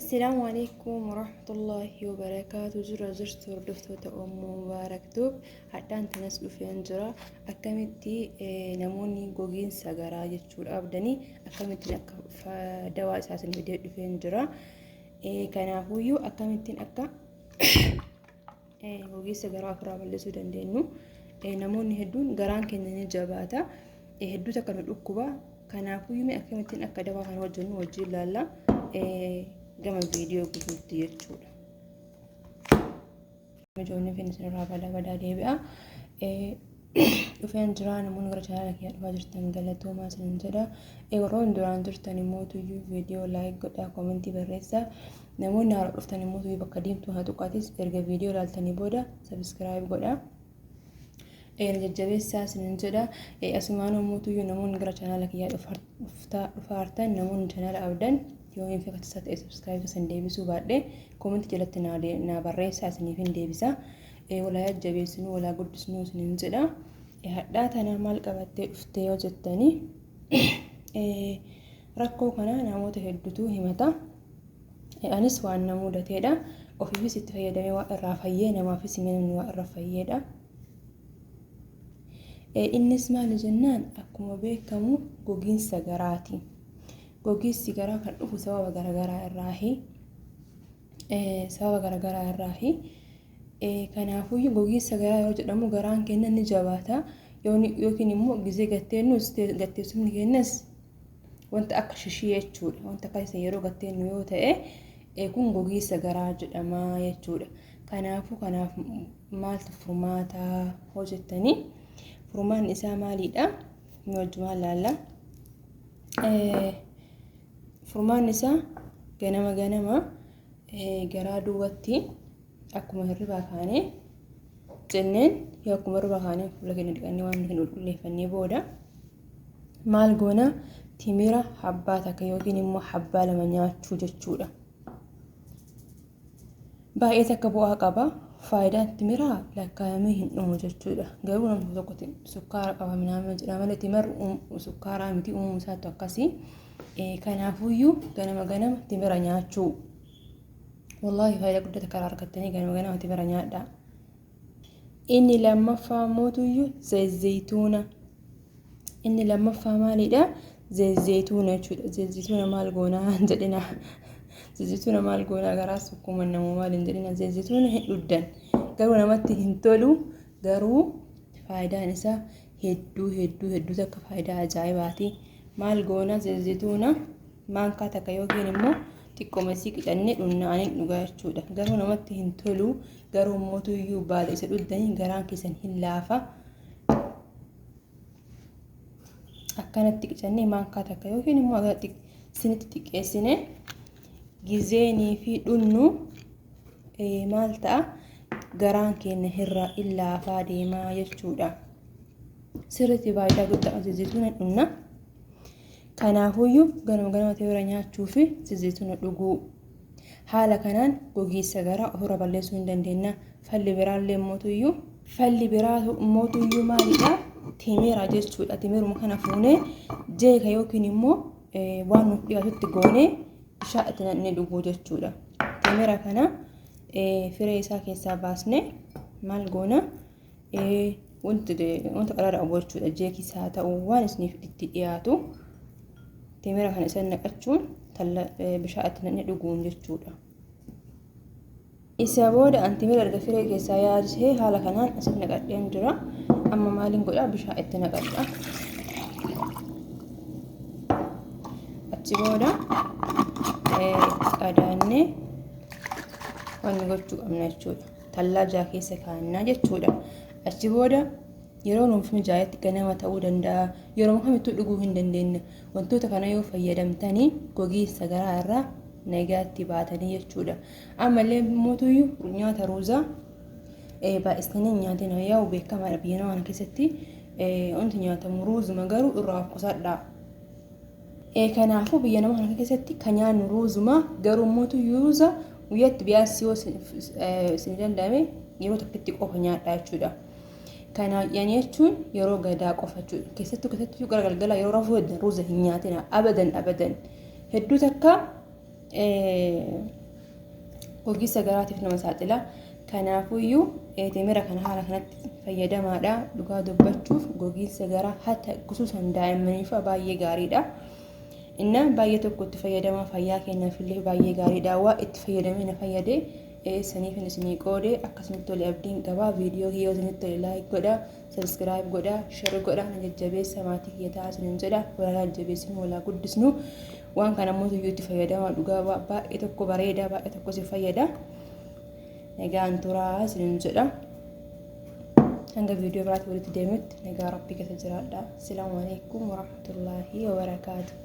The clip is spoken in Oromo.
السلام عليكم ورحمة الله وبركاته. جرت وردفتو أمو مبارك دوب حتى أنت نسلو في أنجرا أكملتي نموني جوجين سجرا جتشور أبدني أكملتي فدواء أساس الفيديو في أنجرا كان أبويو أكملتي أكا جوجين سجرا أقرب لسودان دينو نموني هدون جران كنا جباتا هدو تكلم الأكبا كان أبويو من أكملتي أكا دواء كان وجنو وجيل لالا قام الفيديو قلت يرجع مجوني في نسر رابع بدا ديبئة وفين جران من غرشة لك يا فاجرتن قالتو ما سنجدا ورون دران درتن موتو يو فيديو لايك قدا كومنتي بريسا نمون نار رفتن موتو يبقديم تو هاتو قاتيس ارغا فيديو لالتني بودا سبسكرايب قدا نججبي ساس ننجدا اسمانو موتو يو نمون غرشة لك يا فارتن نمون جنال أبدن يوم في قصة سبسكرايب سن ديبسو بعد كومنت جلت نا بريسا سنيفين ديبسا ولا يجبي سنو ولا قد سنو سننزلا هدا تنا مال قبت افتيو جتني ركو كنا نموت هدتو همتا انس وان نمودتيدا وفي في ست فيدا الرافيه نما في سمن الرافيدا انس مال جنان اكو بكمو غوغين سغراتي googii sigaraa kan dhufu sababa garagaraa irraahi kanaafuu googii sigaraa yoo jedhamu garaan keenya ni jabaata yookiin immoo gizee gatteenus gatteessumni keenyas wanta akka shishii jechuudha. Wanta akka yeroo gatteennu yoo ta'e kun googii sigaraa jedhama jechuudha. Kanaaf maaltu furmaata hojjettanii furmaan isaa maalidha? Nu wajjumaan laalla. Furmaan isaa ganama garaa duubatti akkuma hirribaa kaanee jenneen yoo akkuma hirribaa kaanee fuula keenya dhiqannee waan hin qulqulleeffannee booda maal goona timira habbaa takka yookiin immoo habbaa lama nyaachuu jechuudha. Baay'ee takka bu'aa qaba. Faayidaan timiraa lakkaa'amee hin dhumu jechuudha. Garuu namni tokko sukkaara qaba minaamin jedhama malee timirri sukkaaraa miti uumuu isaatu akkasii. Kanaafuyyuu ganama timira nyaachuu wallahi faayidaa guddaa karaa argattanii ganama timira nyaadha. Inni lammaffaa mootuyyuu zayituuna. Inni lammaffaa maalidha? Zayituuna jechuudha. Zayituuna maal goonaa jedhina. Zayituuna maal goonaa garaa sukkuma namoo maal hin jedhina. Zayituuna hin dhuddan garuu namatti hin tolu garuu faayidaan isaa hedduu takka faayidaa ajaa'ibaati. maal goona zayituuna maankaa takka yookiin immoo xiqqoomesii qicannee dhunnaanii dhugaa jechuudha. Garuu namatti hin tolu garuu mootuyyuu baala isa dhuddanii garaan keessan hin laafa. Akkanatti qicannee maankaa takka yookiin immoo agatti sinitti xiqqeessine gizeenii fi dhunnu maal ta'a garaan keenya hirra illaafaa deemaa jechuudha. Sirriitti faayidaa guddaa zayituuna dhunna. Kanaafuyyuu ganama timira nyaachuu fi zayituuna dhuguu haala kanaan googii sigaraa ofirra balleessuu hin dandeenya. Falli biraallee mootuyyuu maalidha? Timira jechuudha. Timiruma kana fuunee jeeka yookiin immoo waan nuuf dhiyaatutti goonee bishaan itti naqnee dhuguu jechuudha. Timira kana firee isaa keessaa baasnee maal goona wanta qaraara qabu jechuudha. Jeekis haa ta'u waan isiniif itti dhiyaatu timira kana isa naqachuun bishaan itti naqnee dhuguun jechuudha. Isa booda an timira erga firee keessaa yaadisee haala kanaan asitti naqadheen jira. Amma maaliin godhaa bishaan itti naqadha. Achi booda qadaannee wanni gochuu qabna jechuudha. Tallaa keessa kaa'annaa jechuudha. Achi booda yeroo nuuf mijaa'etti ganama ta'uu danda'a. Yeroo kamittuu dhuguu hin dandeenya. Wantoota kana yoo fayyadamtanii googii sigaraa irraa nagaatti baatanii jechuudha. Ammallee mootuyyuu nyaata ruuzaa baay'isanii nyaatina yaa'u beekamaadha biyya namaa keessatti wanti nyaatamu ruuzuma garuu irraa of qusadhaa. Kanaafuu biyya namaa keessatti kan nyaannu ruuzuma garuu mootuyyuu ruuza guyyaatti biyaasii yoo isin danda'ame yeroo tokkotti qofa nyaadhaa jechuudha. Kana jechuun yeroo gadaa qofa jechuudha. Keessattuu gara galgala yeroo rafuu ruuza hin nyaatina abadan. Hedduu takka gogiinsa garaatiif nama saaxila. Kanaafuyyuu timira kana haala kanatti fayyadamaadha. Dhugaa dubbachuuf gogiinsa garaa hatta khusuusan daa'immaniif baay'ee gaariidha. Inna baay'ee tokko itti fayyadamaa fayyaa keenyaafillee baay'ee gaariidha. Waa itti fayyadamee na fayyadee saniif isinii qoodee akkasumas tolee abdiin qabaa. Viidiyoo kiyyoo isinitti tolee laayik godhaa, sabskiraayib godhaa, share godhaa, na jajjabeessa maatii kiyya ta'a isiniin jedha. Walaa jajjabeessinu walaa guddisnu. Waan kana ammoo itti fayyadamaa dhugaa baay'ee tokko bareeda, baay'ee tokko si fayyada. Nagaan turaa isiniin jedha. Hanga viidiyoo biraatti walitti deemutti nagaa rabbii keessa jiraadha. Assalaamu alaykum warahmatullaahi wabarakaatuh.